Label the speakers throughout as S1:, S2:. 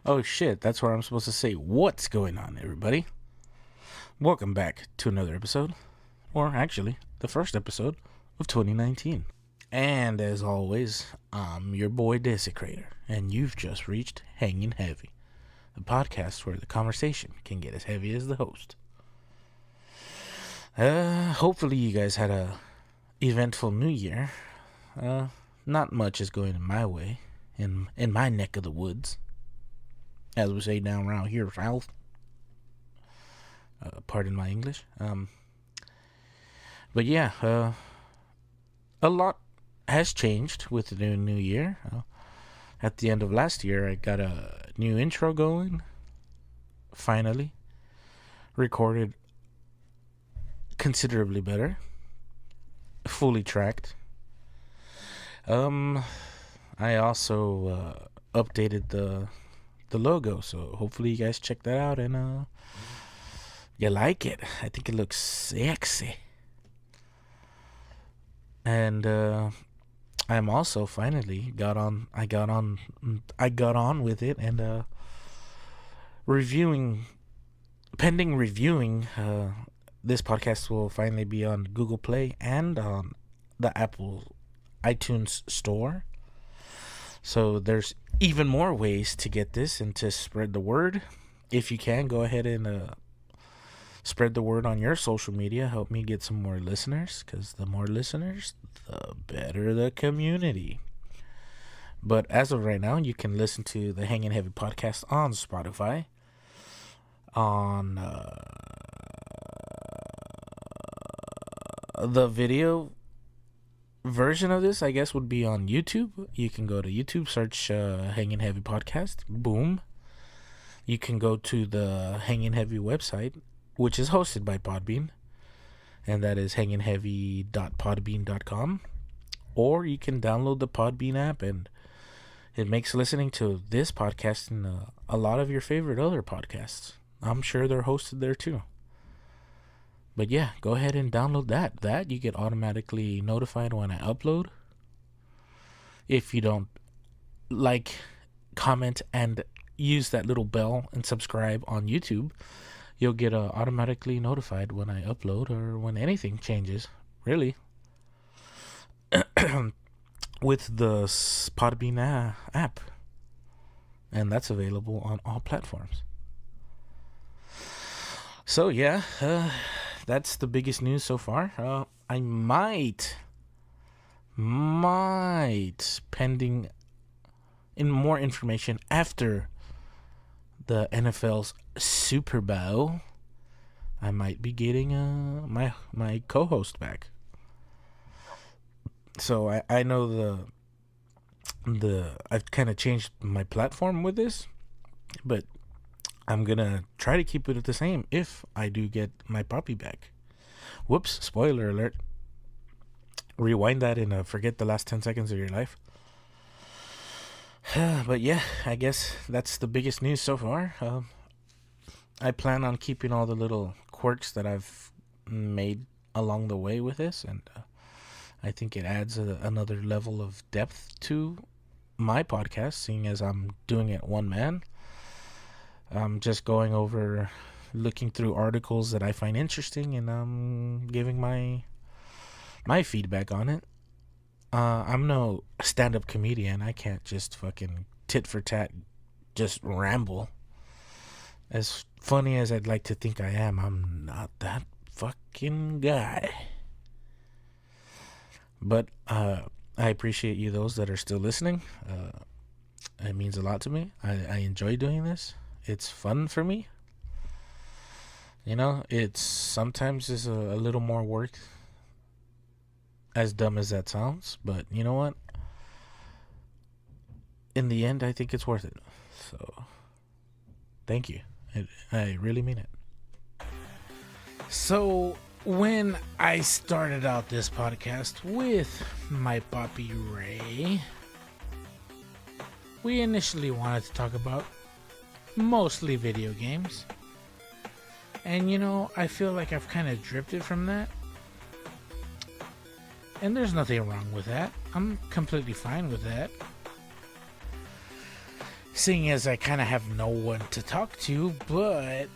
S1: Oh shit, that's where I'm supposed to say what's going on, everybody. Welcome back to another episode, or actually, the first episode of 2019. And as always, I'm your boy Desecrator, and you've just reached Hanging Heavy, the podcast where the conversation can get as heavy as the host. Hopefully you guys had a eventful new year. Not much is going my way in my neck of the woods, as we say down around here south. Pardon my English. But yeah, a lot has changed with the new year. At the end of last year, I got a new intro going. Finally, recorded considerably better, fully tracked. I also updated the logo, so hopefully you guys check that out and you like it. I think it looks sexy. And I'm also finally got on with it and pending reviewing, this podcast will finally be on Google Play and on the Apple iTunes store. So there's even more ways to get this and to spread the word. If you can, go ahead and spread the word on your social media. Help me get some more listeners, because the more listeners, the better the community. But as of right now, you can listen to the Hanging Heavy podcast on Spotify, on the video version of this, I guess, would be on YouTube. You can go to YouTube, search Hanging Heavy podcast. Boom. You can go to the Hanging Heavy website, which is hosted by Podbean, and that is hangingheavy.podbean.com. Or you can download the Podbean app, and it makes listening to this podcast and a lot of your favorite other podcasts. I'm sure they're hosted there too. But yeah, go ahead and download that. That you get automatically notified when I upload. If you don't like, comment, and use that little bell and subscribe on YouTube, you'll get automatically notified when I upload or when anything changes, really. With the Podbean app. And that's available on all platforms. So yeah, that's the biggest news so far. I might, pending in more information after the NFL's Super Bowl, I might be getting my co-host back. So I know I've kind of changed my platform with this, but I'm gonna try to keep it the same if I do get my puppy back. Whoops, spoiler alert. Rewind that and forget the last 10 seconds of your life. But yeah, I guess that's the biggest news so far. I plan on keeping all the little quirks that I've made along the way with this, and I think it adds another level of depth to my podcast, seeing as I'm doing it one man. I'm just going over, looking through articles that I find interesting, and I'm giving my feedback on it. I'm no stand-up comedian. I can't just fucking tit for tat just ramble. As funny as I'd like to think I am, I'm not that fucking guy. But I appreciate you, those that are still listening. It means a lot to me. I enjoy doing this. It's fun for me. You know, it's sometimes is a little more work, as dumb as that sounds, but you know what? In the end, I think it's worth it. So, thank you. I really mean it. So, when I started out this podcast with my puppy Ray, we initially wanted to talk about mostly video games. And you know, I feel like I've kind of drifted from that. And there's nothing wrong with that. I'm completely fine with that. seeing as I kind of have no one to talk to, but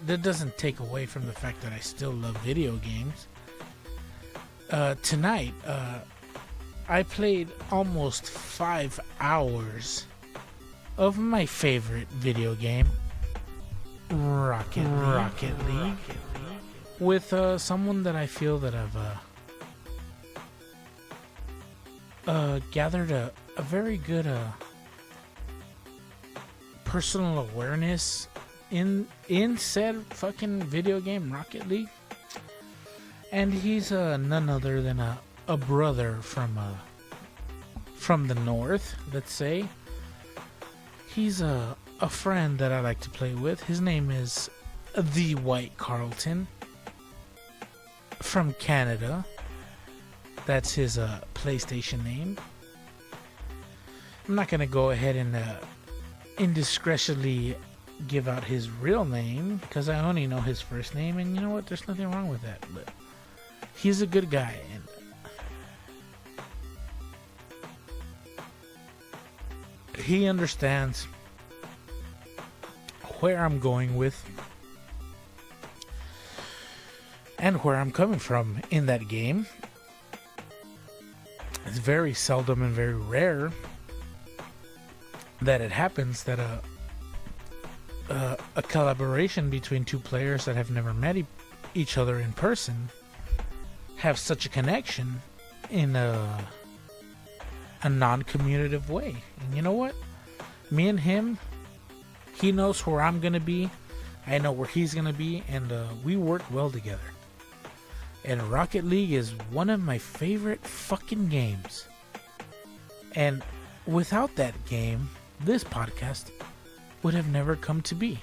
S1: that doesn't take away from the fact that I still love video games. Tonight, I played almost 5 hours of my favorite video game, Rocket League, with someone that I feel that I've gathered a very good personal awareness in said fucking video game, Rocket League. And he's none other than a brother from the north, let's say. He's a friend that I like to play with. His name is The White Carlton from Canada. That's his PlayStation name. I'm not going to go ahead and indiscretionally give out his real name because I only know his first name, and you know what? There's nothing wrong with that. But he's a good guy, and he understands where I'm going with and where I'm coming from in that game. It's very seldom and very rare that it happens that a collaboration between two players that have never met each other in person have such a connection in a non-commutative way. And you know what? Me and him, he knows where I'm gonna be, I know where he's gonna be, and we work well together. And Rocket League is one of my favorite fucking games. And without that game, this podcast would have never come to be.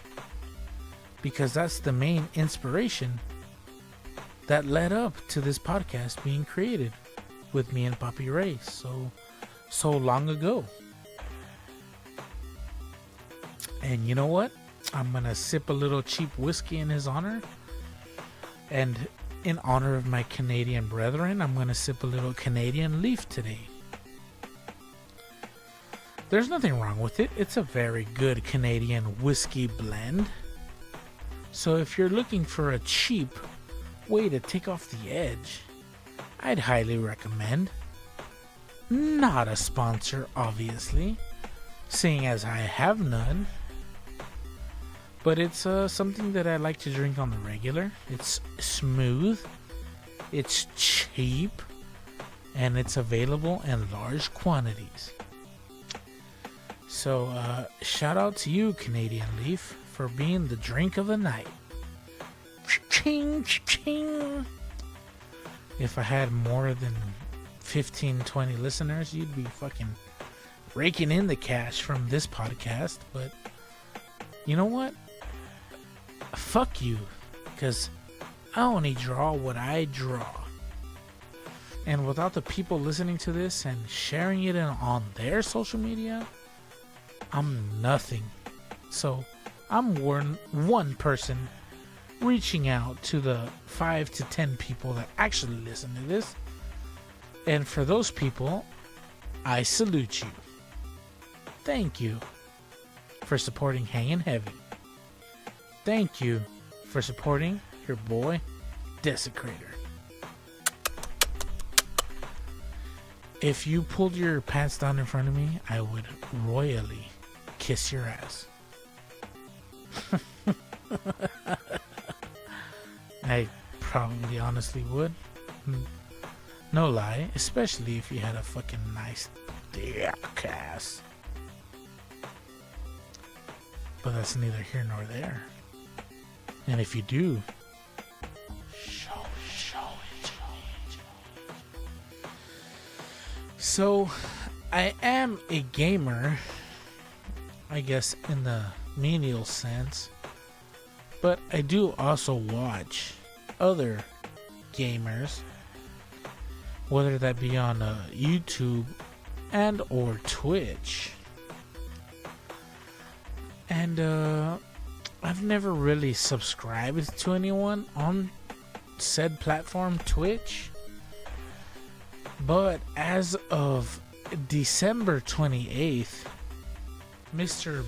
S1: Because that's the main inspiration that led up to this podcast being created with me and Papi Ray so long ago. And you know what? I'm gonna sip a little cheap whiskey in his honor. And in honor of my Canadian brethren, I'm gonna sip a little Canadian Leaf today. There's nothing wrong with it. It's a very good Canadian whiskey blend. So if you're looking for a cheap way to take off the edge, I'd highly recommend. Not a sponsor, obviously, seeing as I have none. But it's something that I like to drink on the regular. It's smooth, it's cheap, and it's available in large quantities. So, shout out to you, Canadian Leaf, for being the drink of the night. Ching, ching. If I had more than 15, 20 listeners, you'd be fucking raking in the cash from this podcast. But you know what? Fuck you. Because I only draw what I draw. And without the people listening to this and sharing it on their social media, I'm nothing. So I'm one person reaching out to the 5 to 10 people that actually listen to this. And for those people, I salute you. Thank you for supporting Hangin' Heavy. Thank you for supporting your boy, Desecrator. If you pulled your pants down in front of me, I would royally kiss your ass. I probably honestly would. No lie, especially if you had a fucking nice thick ass. But that's neither here nor there. And if you do, show it. So, I am a gamer, I guess in the menial sense, but I do also watch other gamers, whether that be on YouTube and or Twitch. And I've never really subscribed to anyone on said platform, Twitch. But as of
S2: December 28th, Mr.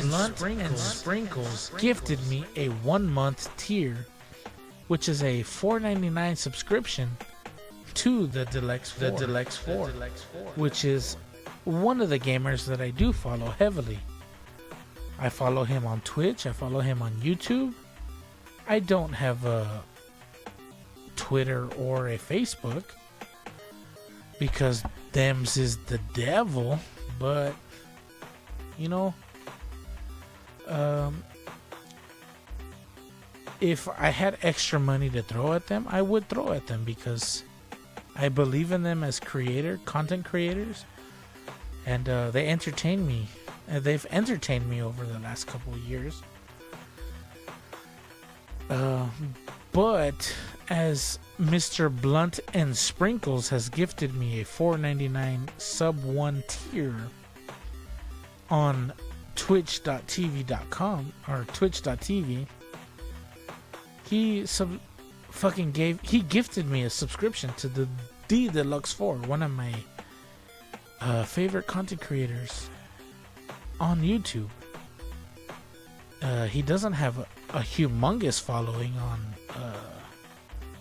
S2: Blunt and Sprinkles gifted me a 1-month tier, which is a $4.99 subscription to the Deluxe 4, which is one of the gamers that I do follow heavily. I follow him on Twitch. I follow him on YouTube. I don't have a Twitter or a Facebook because thems is the devil. But you know, if I had extra money to throw at them, I would throw at them because I believe in them as content creators, and they entertain me. They've entertained me over the last couple of years. But as Mr. Blunt and Sprinkles has gifted me a $4.99 sub 1 tier on twitch.tv.com or twitch.tv, he gifted me a subscription to the Deluxe 4, one of my favorite content creators on YouTube. He doesn't have a humongous following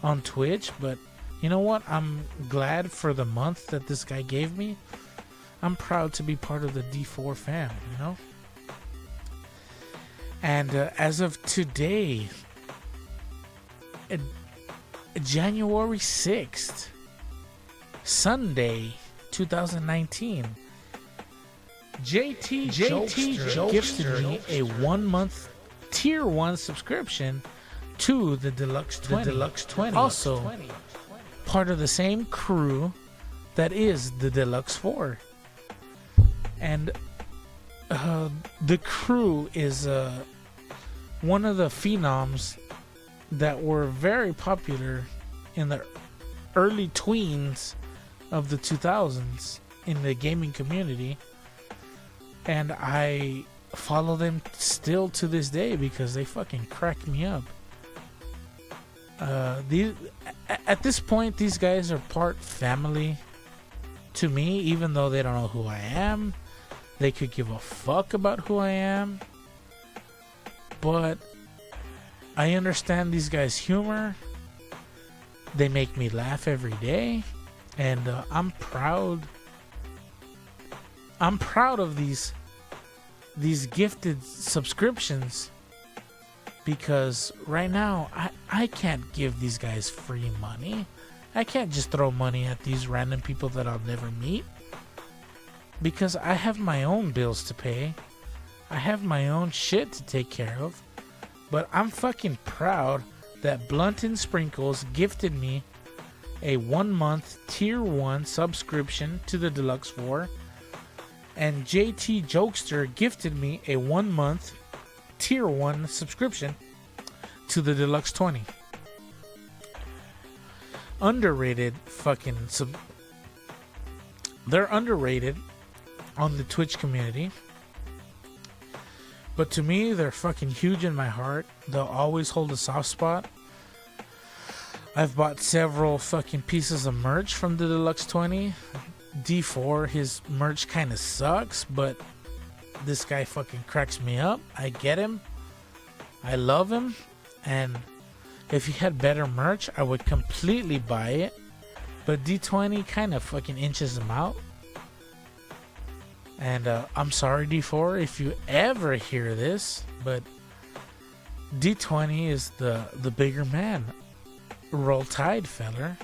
S2: on Twitch, but you know what? I'm glad for the month that this guy gave me. I'm proud to be part of the D4 fam, you know? And as of today, January 6th, Sunday, 2019, JT Jokester gifted me a 1-month tier 1 subscription to the Deluxe 20. Also, part of the same crew that is the Deluxe 4. And the crew is one of the phenoms that were very popular in the early tweens of the 2000s in the gaming community. And I follow them still to this day because they fucking crack me up. At this point, these guys are part family to me, even though they don't know who I am. They could give a fuck about who I am. But I understand these guys' humor. They make me laugh every day. And I'm proud of these gifted subscriptions, because right now I can't give these guys free money. I can't just throw money at these random people that I'll never meet, because I have my own bills to pay. I have my own shit to take care of. But I'm fucking proud that Blunt and Sprinkles gifted me a 1-month tier 1 subscription to the Deluxe 4, and JT Jokester gifted me a 1-month tier 1 subscription to the Deluxe 20. Underrated fucking they're underrated on the Twitch community, but to me they're fucking huge in my heart. They'll always hold a soft spot. I've bought several fucking pieces of merch from the Deluxe 20. D4, his merch kind of sucks, but this guy fucking cracks me up. I get him. I love him. And if he had better merch, I would completely buy it. But D20 kind of fucking inches him out. And I'm sorry, D4, if you ever hear this, but D20 is the bigger man. Roll Tide, feller.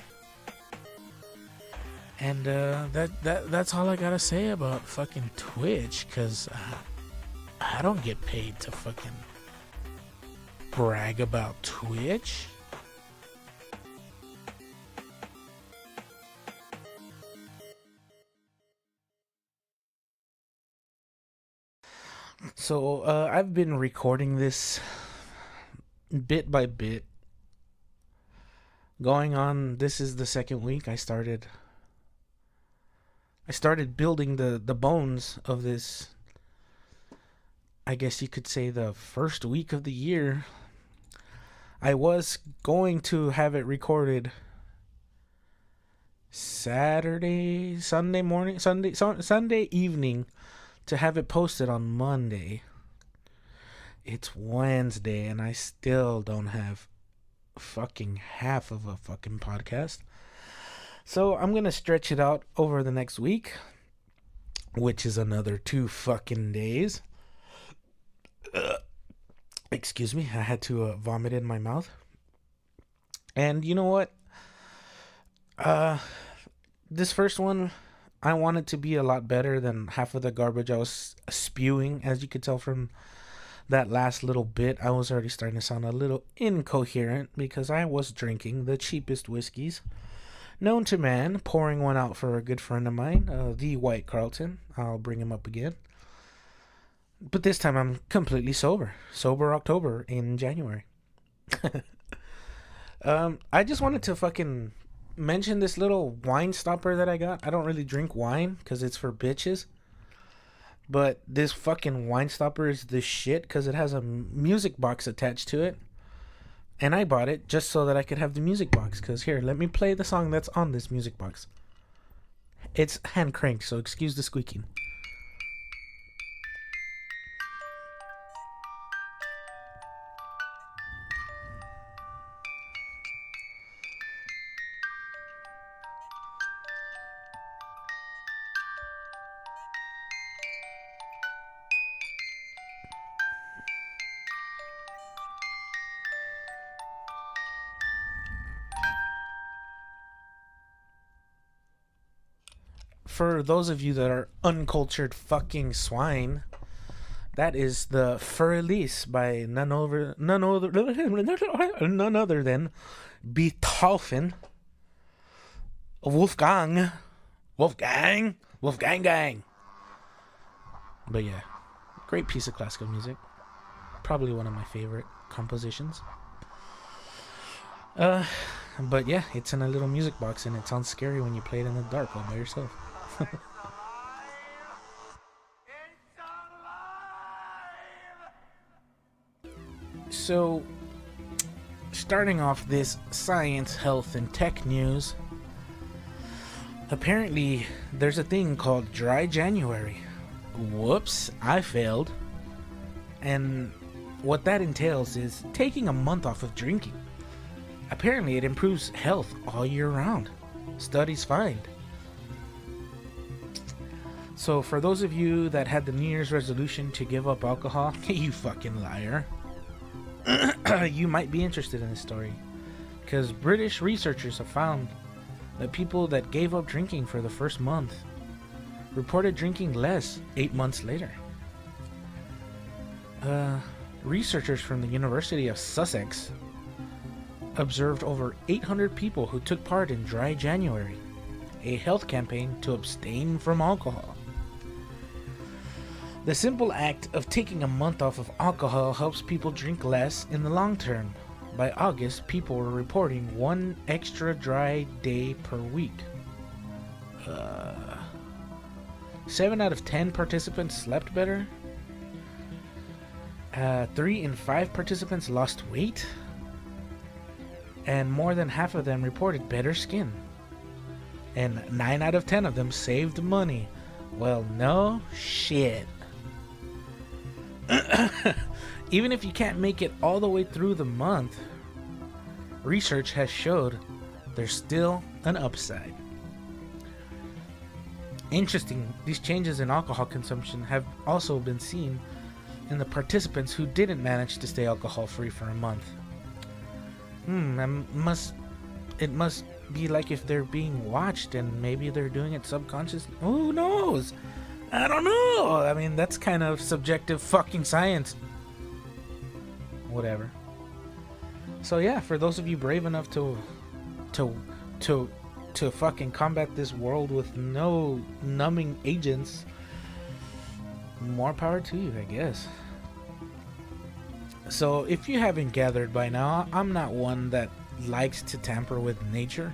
S2: And that's all I gotta say about fucking Twitch, because I don't get paid to fucking brag about Twitch. So I've been recording this bit by bit. Going on, this is the second week I started building the bones of this. I guess you could say the first week of the year. I was going to have it recorded
S1: Sunday morning, Sunday evening to have it posted on Monday. It's Wednesday and I still don't have fucking half of a fucking podcast. So I'm gonna stretch it out over the next week, which is another 2 fucking days. Excuse me, I had to vomit in my mouth. And you know what? This first one, I want it to be a lot better than half of the garbage I was spewing. As you could tell from that last little bit, I was already starting to sound a little incoherent because I was drinking the cheapest whiskeys known to man, pouring one out for a good friend of mine, the White Carlton. I'll bring him up again. But this time I'm completely sober. Sober October in January. I just wanted to fucking mention this little wine stopper that I got. I don't really drink wine because it's for bitches. But this fucking wine stopper is the shit because it has a music box attached to it. And I bought it just so that I could have the music box. Because here, let me play the song that's on this music box. It's hand cranked, so excuse the squeaking. For those of you that are uncultured fucking swine, that is the Fur-Elise by none other than Beethoven, Wolfgang. Gang. But yeah, great piece of classical music. Probably one of my favorite compositions. But yeah, it's in a little music box and it sounds scary when you play it in the dark all by yourself. So, starting off this science, health, and tech news, apparently there's a thing called dry January. Whoops, I failed. And what that entails is taking a month off of drinking. Apparently it improves health all year round. Studies find. So for those of you that had the New Year's resolution to give up alcohol, you fucking liar. You might be interested in this story. Because British researchers have found that people that gave up drinking for the first month reported drinking less 8 months later. Researchers from the University of Sussex observed over 800 people who took part in Dry January, a health campaign to abstain from alcohol. The simple act of taking a month off of alcohol helps people drink less in the long term. By August, people were reporting 1 extra dry day per week. 7 out of 10 participants slept better. 3 in 5 participants lost weight. And more than half of them reported better skin. And 9 out of 10 of them saved money. Well, no shit. Even if you can't make it all the way through the month, research has showed there's still an upside. Interesting, these changes in alcohol consumption have also been seen in the participants who didn't manage to stay alcohol free for a month. It must be like if they're being watched and maybe they're doing it subconsciously. Who knows? I don't know. I mean, that's kind of subjective fucking science. Whatever. So yeah, for those of you brave enough to fucking combat this world with no numbing agents, more power to you, I guess. So if you haven't gathered by now, I'm not one that likes to tamper with nature.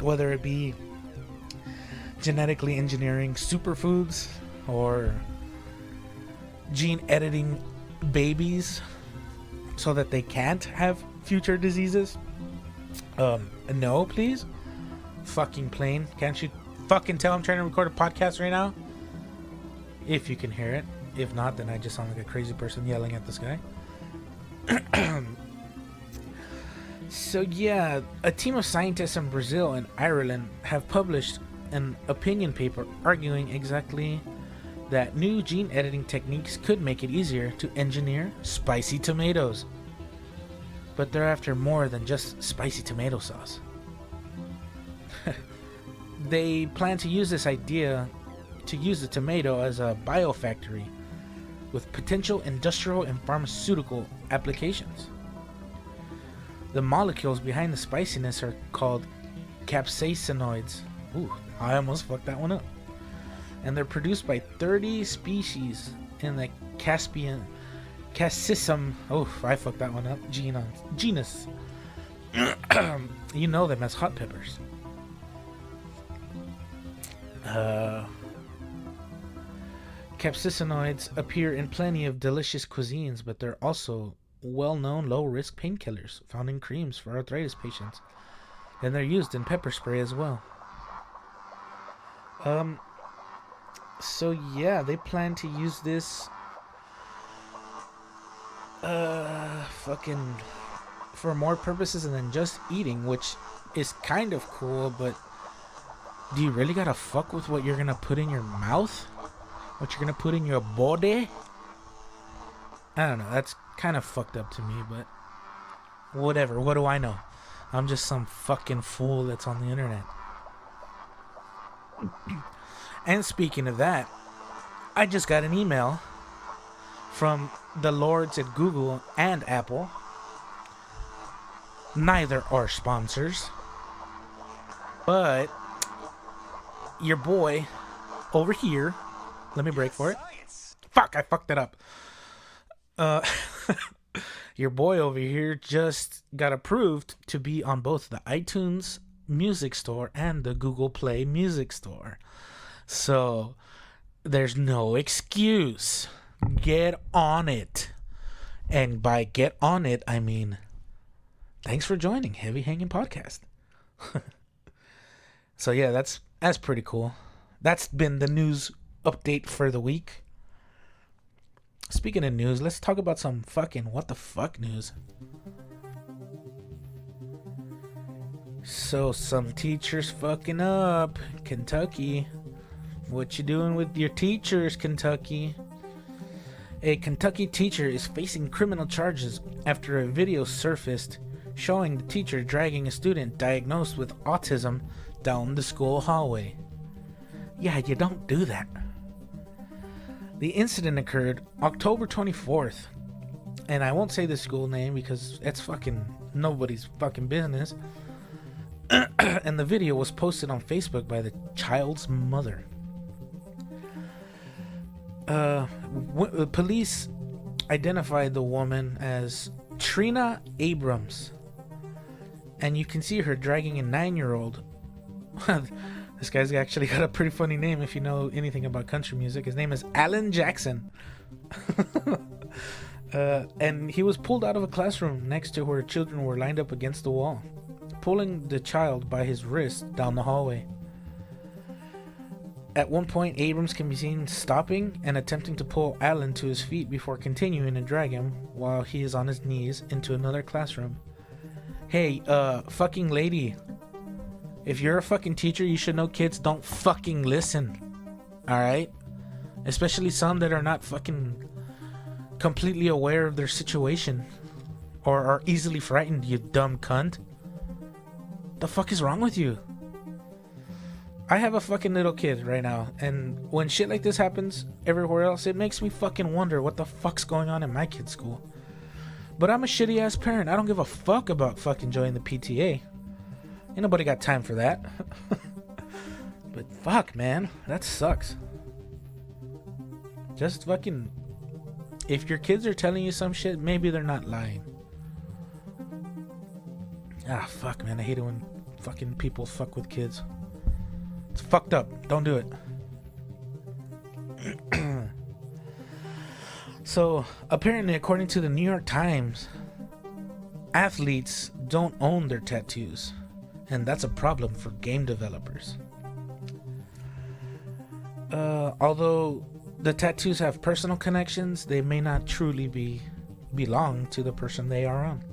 S1: Whether it be genetically engineering superfoods or gene editing babies so that they can't have future diseases. No, please. fucking plane. Can't you fucking tell I'm trying to record a podcast right now? If you can hear it. If not, then I just sound like a crazy person yelling at this guy. So yeah, a team of scientists in Brazil and Ireland have published an opinion paper arguing exactly that new gene editing techniques could make it easier to engineer spicy tomatoes. But they're after more than just spicy tomato sauce. They plan to use this idea to use the tomato as a biofactory with potential industrial and pharmaceutical applications. The molecules behind the spiciness are called capsaicinoids. Ooh, I almost fucked that one up. And they're produced by 30 species in the Caspian Cassisum. Oh, I fucked that one up. Genus. You know them as hot peppers. Capsaicinoids appear in plenty of delicious cuisines, but they're also well-known low-risk painkillers found in creams for arthritis patients, and they're used in pepper spray as well. So yeah, they plan to use this fucking for more purposes than just eating, which is kind of cool, but do you really gotta fuck with what you're gonna put in your mouth? What you're gonna put in your body? I don't know, that's kind of fucked up to me, but whatever, what do I know? I'm just some fucking fool that's on the internet. And speaking of that, I just got an email from the lords at Google and Apple. Neither are sponsors, but your boy over here, let me break for it. Fuck, I fucked it up. Your boy over here just got approved to be on both the iTunes Music Store and the Google Play Music Store. So there's no excuse. Get on it. And by get on it, I mean thanks for joining Heavy Hanging Podcast. So yeah, that's pretty cool. That's been the news update for the week. Speaking of news, let's talk about some fucking what the fuck news. So some teachers fucking up. Kentucky. What you doing with your teachers, Kentucky? A Kentucky teacher is facing criminal charges after a video surfaced showing the teacher dragging a student diagnosed with autism down the school hallway. Yeah, you don't do that. The incident occurred October 24th, and I won't say the school name because it's fucking nobody's fucking business. And the video was posted on Facebook by the child's mother. Police identified the woman as Trina Abrams, and you can see her dragging a 9-year-old. This guy's actually got a pretty funny name if you know anything about country music. His name is Alan Jackson. And he was pulled out of a classroom next to where children were lined up against the wall, pulling the child by his wrist down the hallway. At one point, Abrams can be seen stopping and attempting to pull Alan to his feet before continuing to drag him while he is on his knees into another classroom. Hey, fucking lady. If you're a fucking teacher, you should know kids don't fucking listen. Alright? Especially some that are not fucking completely aware of their situation. Or are easily frightened, you dumb cunt. The fuck is wrong with you? I have a fucking little kid right now, and when shit like this happens everywhere else, it makes me fucking wonder what the fuck's going on in my kid's school. But I'm a shitty ass parent. I don't give a fuck about fucking joining the PTA. Ain't nobody got time for that. But fuck, man, that sucks. Just fucking, if your kids are telling you some shit, maybe they're not lying. Ah, fuck, man, I hate it when fucking people fuck with kids. It's fucked up. Don't do it. So, apparently, according to the New York Times, athletes don't own their tattoos. and that's a problem for game developers. Although the tattoos have personal connections, they may not truly belong to the person they are on.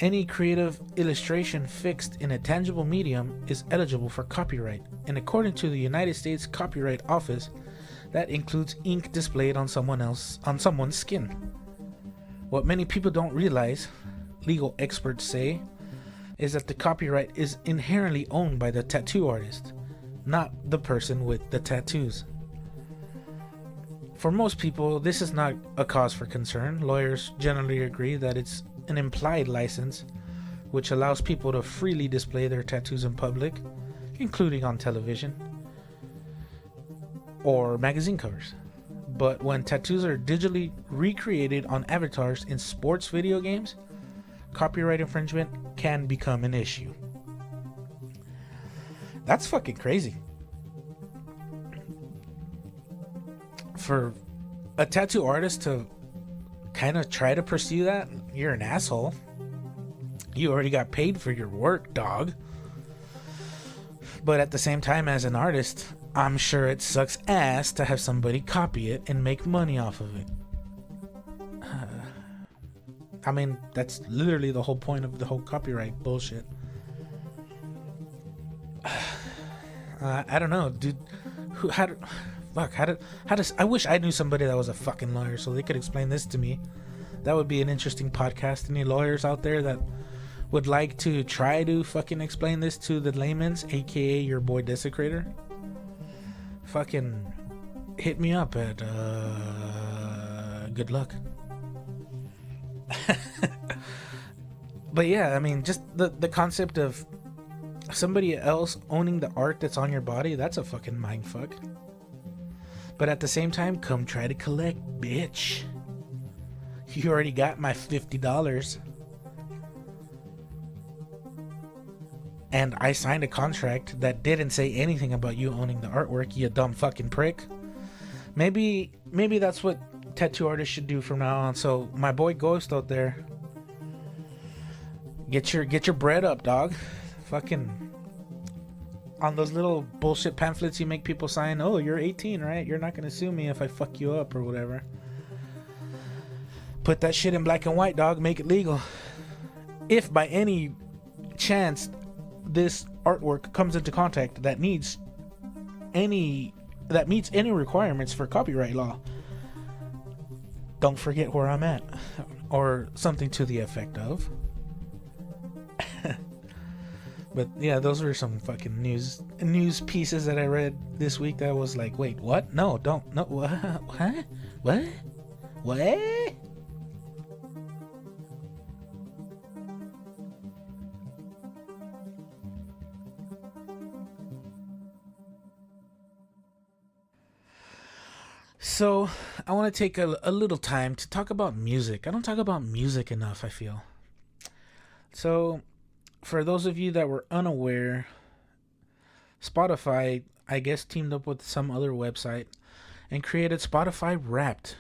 S1: Any creative illustration fixed in a tangible medium is eligible for copyright, and according to the United States Copyright Office, that includes ink displayed on someone's skin. What many people don't realize, legal experts say, is that the copyright is inherently owned by the tattoo artist, not the person with the tattoos. For most people, this is not a cause for concern. Lawyers generally agree that it's an implied license, which allows people to freely display their tattoos in public, including on television or magazine covers. But when tattoos are digitally recreated on avatars in sports video games, copyright infringement can become an issue. That's fucking crazy. For a tattoo artist to kind of try to pursue that, you're an asshole. You already got paid for your work, dog. But at the same time, as an artist, I'm sure it sucks ass to have somebody copy it and make money off of it. I mean, that's literally the whole point of the whole copyright bullshit. I don't know, dude. I wish I knew somebody that was a fucking lawyer so they could explain this to me. That would be an interesting podcast. Any lawyers out there that would like to try to fucking explain this to the layman's, aka your boy Desecrator? Fucking hit me up at good luck. But yeah, I mean, just the concept of somebody else owning the art that's on your body, that's a fucking mindfuck. But at the same time, come try to collect, bitch. You already got my $50. And I signed a contract that didn't say anything about you owning the artwork, you dumb fucking prick. Maybe that's what tattoo artists should do from now on. So my boy Ghost out there, get your bread up, dog. Fucking on those little bullshit pamphlets you make people sign. Oh, you're 18, right? You're not gonna sue me if I fuck you up or whatever. Put that shit in black and white, dog. Make it legal. If by any chance this artwork comes into contact that meets any requirements for copyright law, don't forget where I'm at, or something to the effect of. But yeah, those were some fucking news pieces that I read this week that was like, wait, what? No, don't, no, what? So I want to take a little time to talk about music. I don't talk about music enough, I feel. So for those of you that were unaware, Spotify, I guess, teamed up with some other website and created Spotify Wrapped,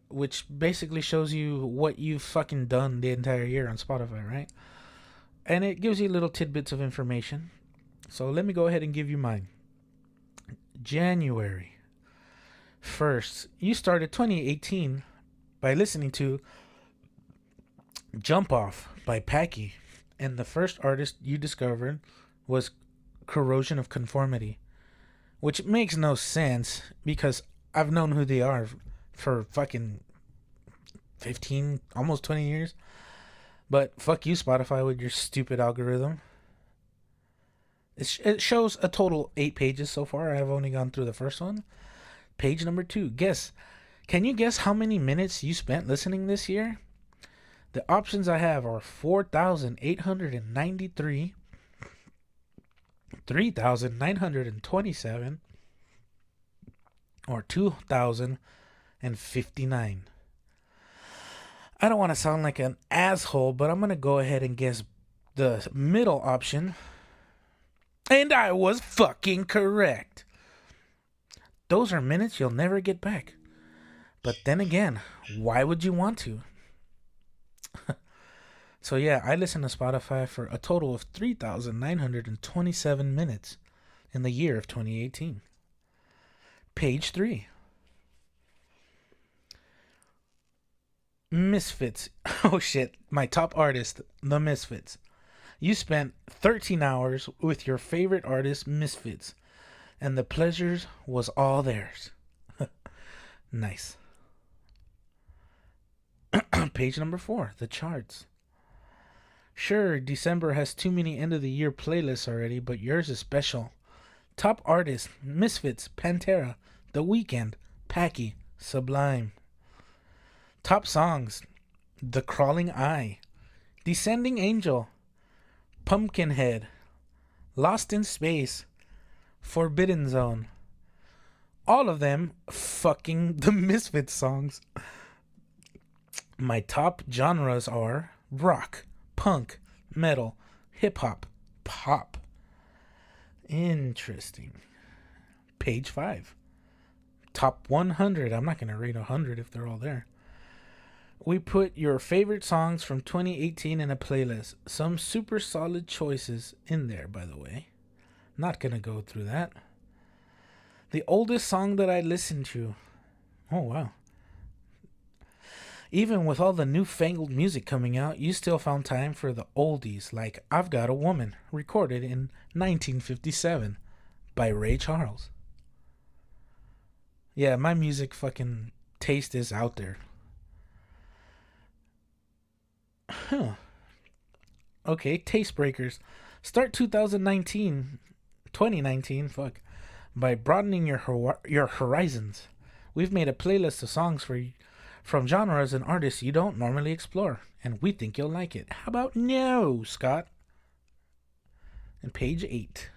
S1: which basically shows you what you've fucking done the entire year on Spotify, right? And it gives you little tidbits of information. So let me go ahead and give you mine. January 1st, you started 2018 by listening to Jump Off by Packy, and the first artist you discovered was Corrosion of Conformity, which makes no sense because I've known who they are for fucking 15, almost 20 years. But fuck you, Spotify, with your stupid algorithm. It shows a total 8 pages so far. I've only gone through the first one. Page number 2. Can you guess how many minutes you spent listening this year? The options I have are 4,893, 3,927, or 2,059. I don't want to sound like an asshole, but I'm going to go ahead and guess the middle option. And I was fucking correct. Those are minutes you'll never get back. But then again, why would you want to? So yeah, I listen to Spotify for a total of 3,927 minutes in the year of 2018. Page 3. Misfits. Oh shit. My top artist, The Misfits. You spent 13 hours with your favorite artist, Misfits, and the pleasures was all theirs. Nice. Page number 4. The charts. Sure, December has too many end of the year playlists already, but yours is special. Top artists: Misfits, Pantera, The Weeknd, Packy, Sublime. Top songs: The Crawling Eye, Descending Angel, Pumpkinhead, Lost in Space, Forbidden Zone. All of them fucking the Misfits songs. My top genres are rock, punk, metal, hip hop, pop. Interesting. Page 5. Top 100. I'm not going to rate 100 if they're all there. We put your favorite songs from 2018 in a playlist. Some super solid choices in there, by the way. Not going to go through that. The oldest song that I listened to. Oh, wow. Even with all the newfangled music coming out, you still found time for the oldies like I've Got a Woman, recorded in 1957 by Ray Charles. Yeah, my music fucking taste is out there. Huh. Okay, Taste Breakers. Start 2019, by broadening your horizons. We've made a playlist of songs from genres and artists you don't normally explore, and we think you'll like it. How about no, Scott? And page 8.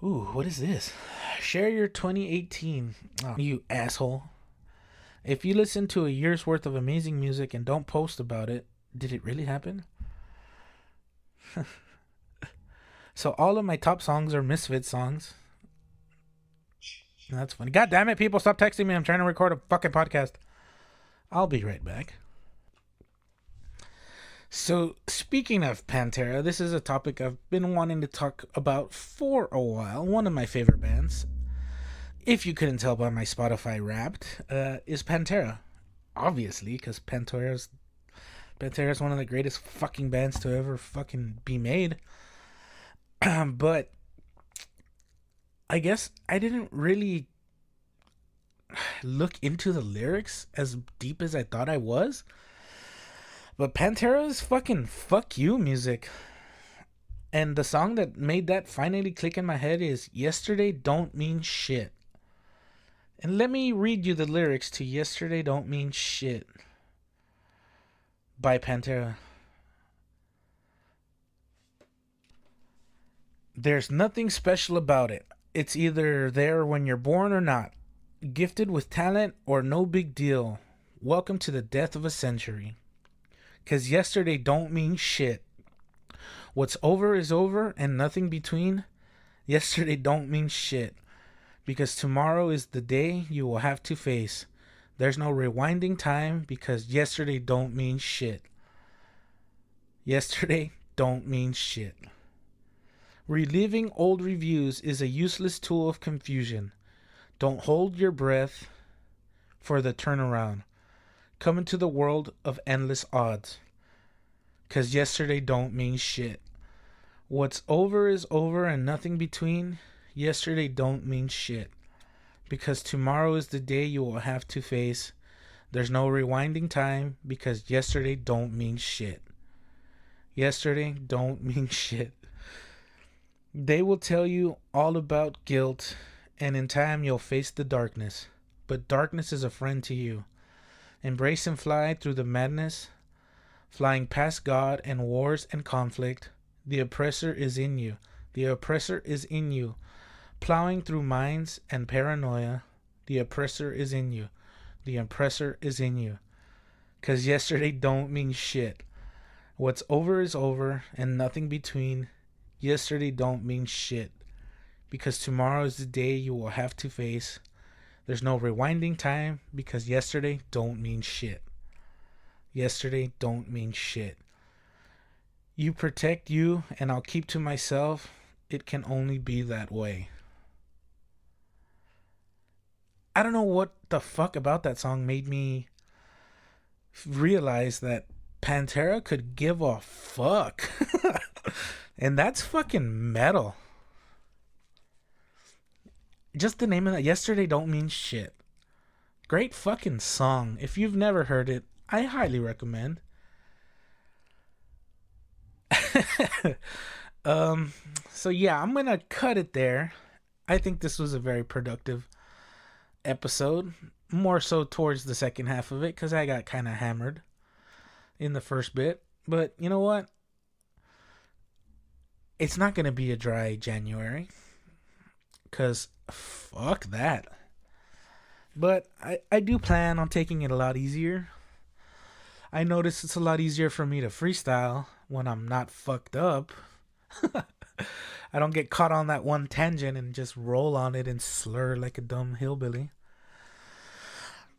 S1: Ooh, what is this? Share your 2018. Oh, you asshole. If you listen to a year's worth of amazing music and don't post about it, did it really happen? So all of my top songs are Misfits songs. That's funny. God damn it, people, stop texting me. I'm trying to record a fucking podcast. I'll be right back. So, speaking of Pantera, this is a topic I've been wanting to talk about for a while. One of my favorite bands, if you couldn't tell by my Spotify Wrapped, is Pantera. Obviously, because Pantera's one of the greatest fucking bands to ever fucking be made. But I guess I didn't really look into the lyrics as deep as I thought I was. But Pantera is fucking fuck you music. And the song that made that finally click in my head is Yesterday Don't Mean Shit. And let me read you the lyrics to Yesterday Don't Mean Shit by Pantera. There's nothing special about it. It's either there when you're born or not. Gifted with talent or no big deal. Welcome to the death of a century. 'Cause yesterday don't mean shit. What's over is over and nothing between. Yesterday don't mean shit. Because tomorrow is the day you will have to face. There's no rewinding time because yesterday don't mean shit. Yesterday don't mean shit. Reliving old reviews is a useless tool of confusion. Don't hold your breath for the turnaround. Come into the world of endless odds. 'Cause yesterday don't mean shit. What's over is over and nothing between. Yesterday don't mean shit. Because tomorrow is the day you will have to face. There's no rewinding time because yesterday don't mean shit. Yesterday don't mean shit. They will tell you all about guilt, and in time you'll face the darkness. But darkness is a friend to you. Embrace and fly through the madness, flying past God and wars and conflict. The oppressor is in you. The oppressor is in you. Plowing through mines and paranoia. The oppressor is in you. The oppressor is in you. 'Cause yesterday don't mean shit. What's over is over and nothing between. Yesterday don't mean shit. Because tomorrow is the day you will have to face. There's no rewinding time because yesterday don't mean shit.
S2: Yesterday don't mean shit. You protect you, and I'll keep to myself. It can only be that way. I don't know what the fuck about that song made me realize that Pantera could give a fuck. And that's fucking metal. Just the name of that, Yesterday Don't Mean Shit. Great fucking song. If you've never heard it, I highly recommend. So yeah, I'm gonna cut it there. I think this was a very productive episode. More so towards the second half of it, because I got kind of hammered in the first bit. But you know what? It's not gonna be a dry January, because fuck that. But I do plan on taking it a lot easier. I notice it's a lot easier for me to freestyle when I'm not fucked up. I don't get caught on that one tangent and just roll on it and slur like a dumb hillbilly.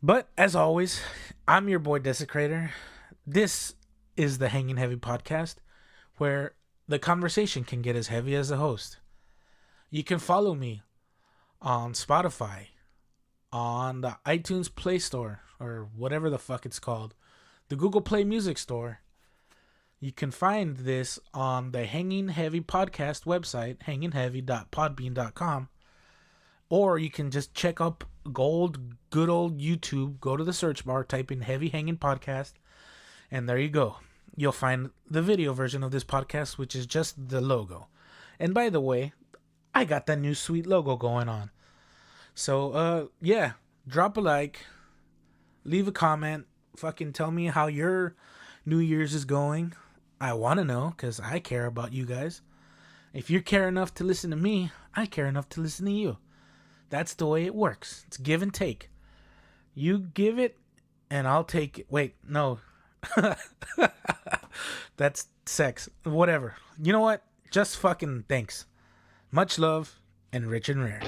S2: But as always, I'm your boy Desecrator. This is the Hanging Heavy podcast, where the conversation can get as heavy as the host. You can follow me on Spotify, on the iTunes Play Store, or whatever the fuck it's called, the Google Play Music Store. You can find this on the Hanging Heavy podcast website, hangingheavy.podbean.com. Or you can just check up good old YouTube, go to the search bar, type in Heavy Hanging Podcast, and there you go. You'll find the video version of this podcast, which is just the logo. And by the way, I got that new sweet logo going on. So, yeah, drop a like, leave a comment, fucking tell me how your New Year's is going. I want to know, because I care about you guys. If you care enough to listen to me, I care enough to listen to you. That's the way it works. It's give and take. You give it, and I'll take it. Wait, no. That's sex. Whatever. You know what? Just fucking thanks. Much love, and rich and rare.